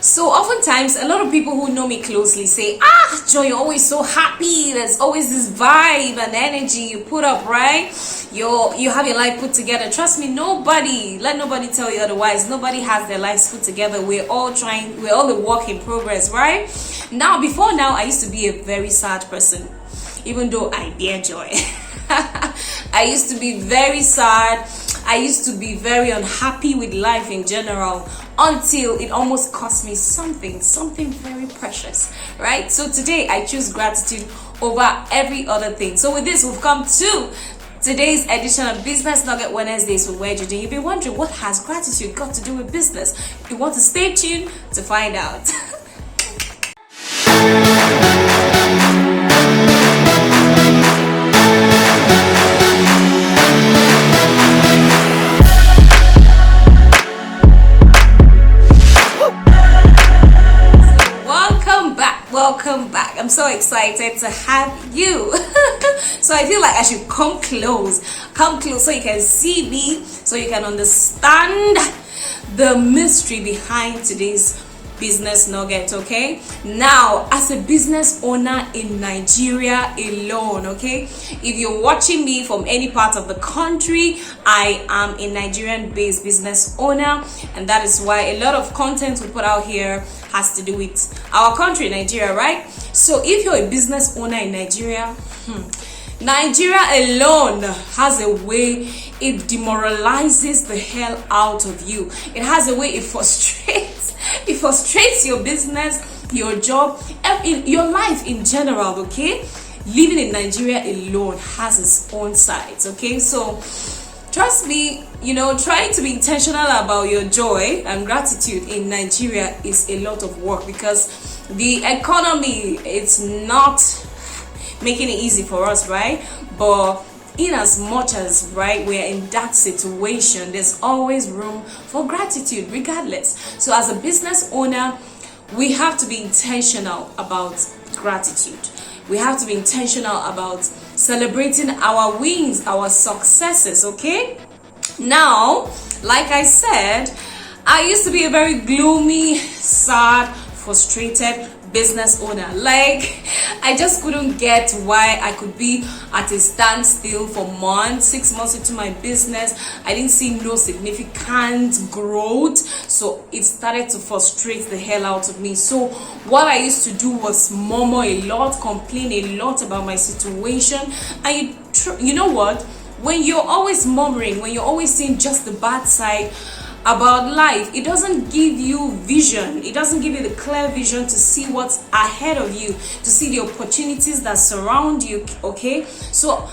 So oftentimes, a lot of people who know me closely say, Joy, you're always so happy. There's always this vibe and energy you put up, right? You have your life put together. Trust me, let nobody tell you otherwise. Nobody has their lives put together. We're all a work in progress, right? Before now, I used to be a very sad person, even though I bear joy. I used to be very sad. I used to be very unhappy with life in general until it almost cost me something very precious, right? So today I choose gratitude over every other thing. So with this, we've come to today's edition of Business Nugget Wednesdays with Wedge. You've been wondering, what has gratitude got to do with business? You want to stay tuned to find out. Welcome back. I'm so excited to have you. So I feel like I should come close so you can see me, so you can understand the mystery behind today's business nugget. Okay, now as a business owner in Nigeria alone, okay, if you're watching me from any part of the country, I am a Nigerian based business owner, and that is why a lot of content we put out here has to do with our country, Nigeria, right? So if you're a business owner in Nigeria, Nigeria alone has a way it demoralizes the hell out of you. It has a way it frustrates your business, your job, your life in general, okay? Living in Nigeria alone has its own sides, okay? So trust me, trying to be intentional about your joy and gratitude in Nigeria is a lot of work, because the economy, it's not making it easy for us, right? But in as much as, right, we're in that situation, there's always room for gratitude regardless. So as a business owner, we have to be intentional about gratitude. We have to be intentional about celebrating our wins, our successes, okay? Now, like I said, I used to be a very gloomy, sad, frustrated business owner. Like, I just couldn't get why I could be at a standstill for months. 6 months into my business, I didn't see no significant growth, so it started to frustrate the hell out of me. So what I used to do was murmur a lot, complain a lot about my situation. And you know what, when you're always murmuring, when you're always seeing just the bad side about life, it doesn't give you vision. It doesn't give you the clear vision to see what's ahead of you, to see the opportunities that surround you, okay? So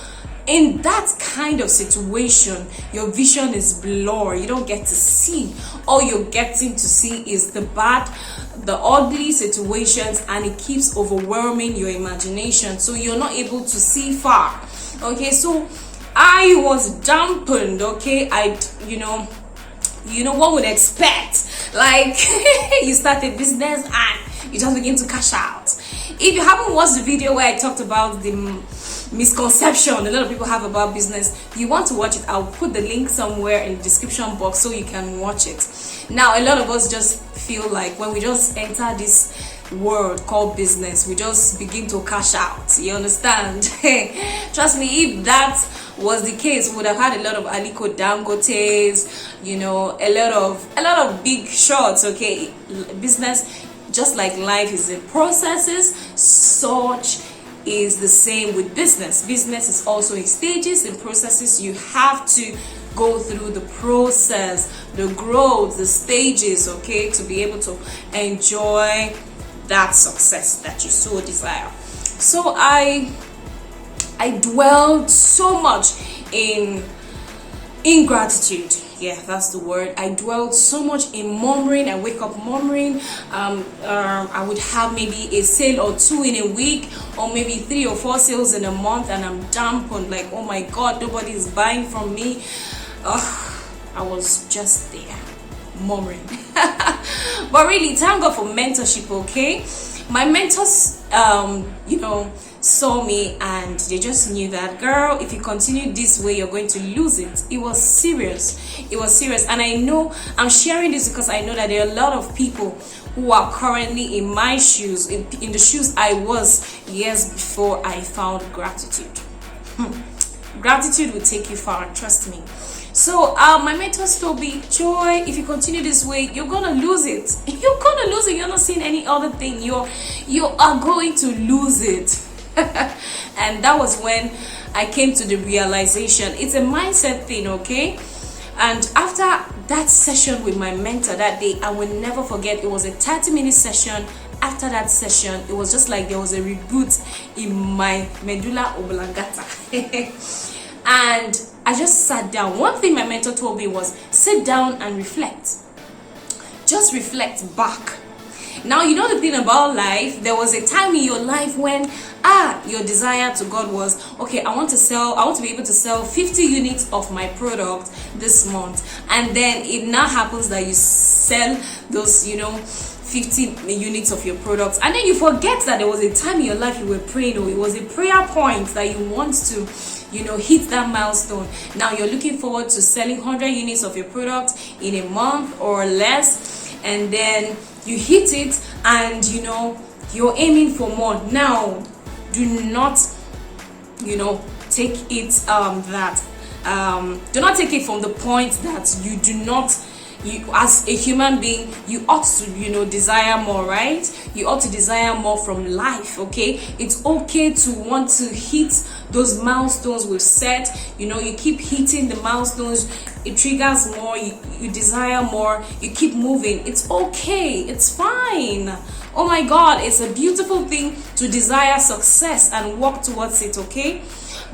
in that kind of situation, your vision is blurred. You don't get to see. All you're getting to see is the bad, the ugly situations, and it keeps overwhelming your imagination, so you're not able to see far, okay? So I was dampened, okay? What would expect? Like, you start a business and you just begin to cash out. If you haven't watched the video where I talked about the misconception a lot of people have about business, you want to watch it, I'll put the link somewhere in the description box so you can watch it. Now, a lot of us just feel like when we just enter this word called business, we just begin to cash out. You understand? Trust me, if that was the case, we would have had a lot of Aliko Dangotes, a lot of big shots, okay? Business, just like life is in processes, such is the same with business. Business is also in stages and processes. You have to go through the process, the growth, the stages, okay, to be able to enjoy that success that you so desire. So I dwelled so much in gratitude. Yeah, that's the word. I dwelled so much in murmuring. I wake up murmuring. I would have maybe a sale or two in a week, or maybe 3 or 4 sales in a month, and I'm dampened, like, oh my god, nobody is buying from me. I was just there murmuring. But really, thank God for mentorship, okay? My mentors, saw me and they just knew that, girl, if you continue this way, you're going to lose it. It was serious. It was serious. And I know I'm sharing this because I know that there are a lot of people who are currently in my shoes, in the shoes I was years before I found gratitude. Gratitude will take you far, trust me. So my mentors told me, Joy, if you continue this way, you're gonna lose it. You're gonna lose it. You're not seeing any other thing. You are going to lose it. And that was when I came to the realization it's a mindset thing, okay? And after that session with my mentor that day, I will never forget. It was a 30-minute session. After that session, it was just like there was a reboot in my medulla oblongata. And I just sat down. One thing my mentor told me was, sit down and reflect. Just reflect back. Now, you know the thing about life, there was a time in your life when your desire to God was, okay, I want to be able to sell 50 units of my product this month. And then it now happens that you sell those, 50 units of your products, and then you forget that there was a time in your life you were praying, or it was a prayer point that you want to hit that milestone. Now you're looking forward to selling 100 units of your product in a month or less, and then you hit it, and you're aiming for more. Now do not take it do not take it from the point that you do not, you as a human being, you ought to desire more, right? You ought to desire more from life. Okay, it's okay to want to hit those milestones we've set. You keep hitting the milestones, it triggers more, you desire more, you keep moving. It's okay, it's fine. Oh my God, it's a beautiful thing to desire success and work towards it, okay?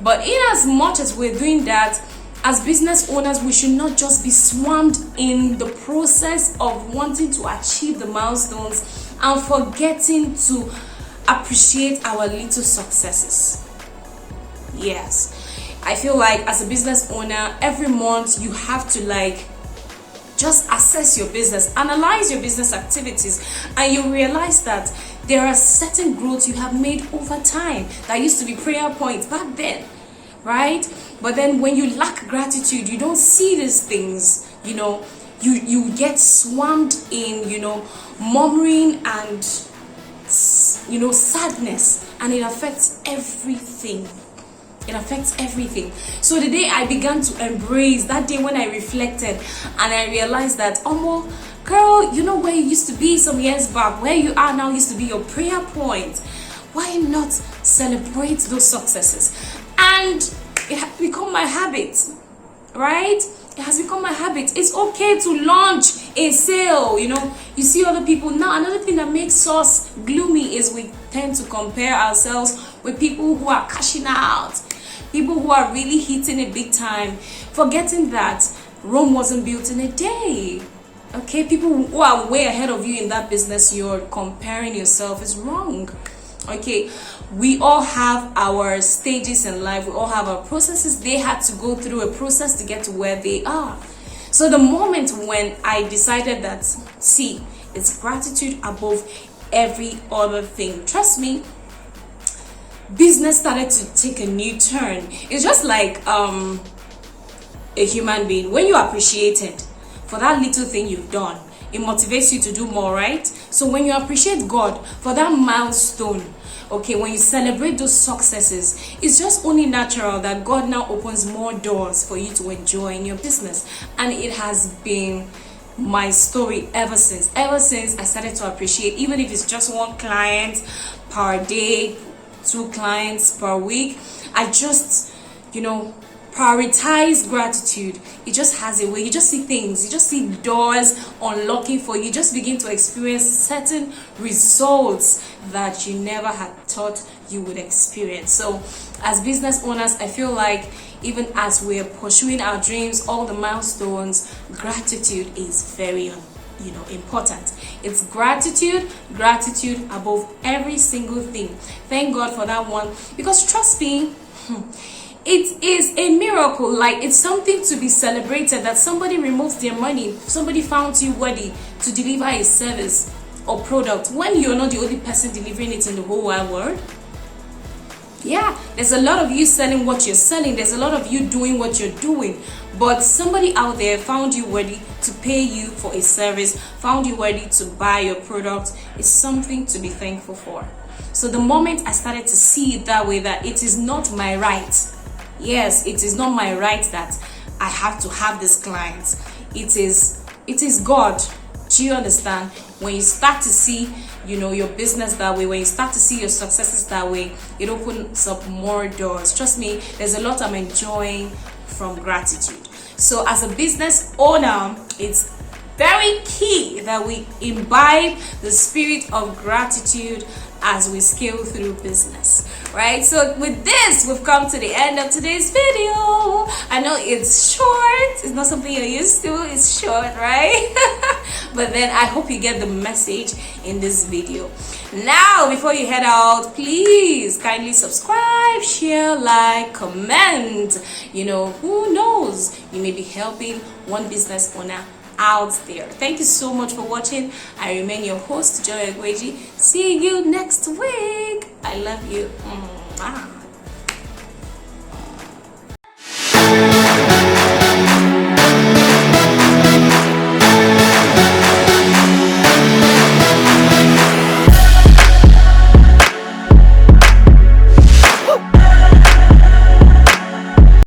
But in as much as we're doing that, as business owners, we should not just be swarmed in the process of wanting to achieve the milestones and forgetting to appreciate our little successes. Yes, I feel like as a business owner, every month you have to just assess your business, analyze your business activities, and you realize that there are certain growths you have made over time that used to be prayer points back then, right? But then when you lack gratitude, you don't see these things. You get swarmed in murmuring and sadness, and it affects everything. It affects everything. So the day I began to embrace, that day when I reflected and I realized that, girl, where you used to be some years back, where you are now used to be your prayer point. Why not celebrate those successes? And it has become my habit, right? It has become my habit. It's okay to launch a sale. You see other people. Now, another thing that makes us gloomy is we tend to compare ourselves with people who are cashing out, people who are really hitting it big time, forgetting that Rome wasn't built in a day. Okay, people who are way ahead of you in that business, you're comparing yourself, is wrong. Okay, we all have our stages in life, we all have our processes. They had to go through a process to get to where they are. So the moment when I decided that, see, it's gratitude above every other thing, trust me, business started to take a new turn. It's just like a human being. When you are appreciated for that little thing you've done, it motivates you to do more, right? So when you appreciate God for that milestone, okay, when you celebrate those successes, it's just only natural that God now opens more doors for you to enjoy in your business. And it has been my story ever since I started to appreciate, even if it's just one client per day, 2 clients per week. I just prioritize gratitude. It just has a way. You just see things, you just see doors unlocking for you. You just begin to experience certain results that you never had thought you would experience. So as business owners, I feel like even as we're pursuing our dreams, all the milestones, gratitude is very important. It's gratitude above every single thing. Thank God for that one, because trust me, it is a miracle. It's something to be celebrated that somebody removes their money, somebody found you worthy to deliver a service or product when you're not the only person delivering it in the whole wide world. Yeah, there's a lot of you selling what you're selling, there's a lot of you doing what you're doing, but somebody out there found you worthy to pay you for a service, found you worthy to buy your product. It's something to be thankful for. So the moment I started to see it that way, that it is not my right, yes, it is not my right that I have to have this client, it is God. Do you understand? When you start to see, your business that way, when you start to see your successes that way, it opens up more doors. Trust me, there's a lot I'm enjoying from gratitude. So as a business owner, it's very key that we imbibe the spirit of gratitude as we scale through business, right? So with this, we've come to the end of today's video. I know it's short, it's not something you're used to, it's short, right? But then I hope you get the message in this video. Now, before you head out, please kindly subscribe, share, like, comment. Who knows, you may be helping one business owner out there. Thank you so much for watching. I remain your host, Joy Egweji. See you next week. I love you.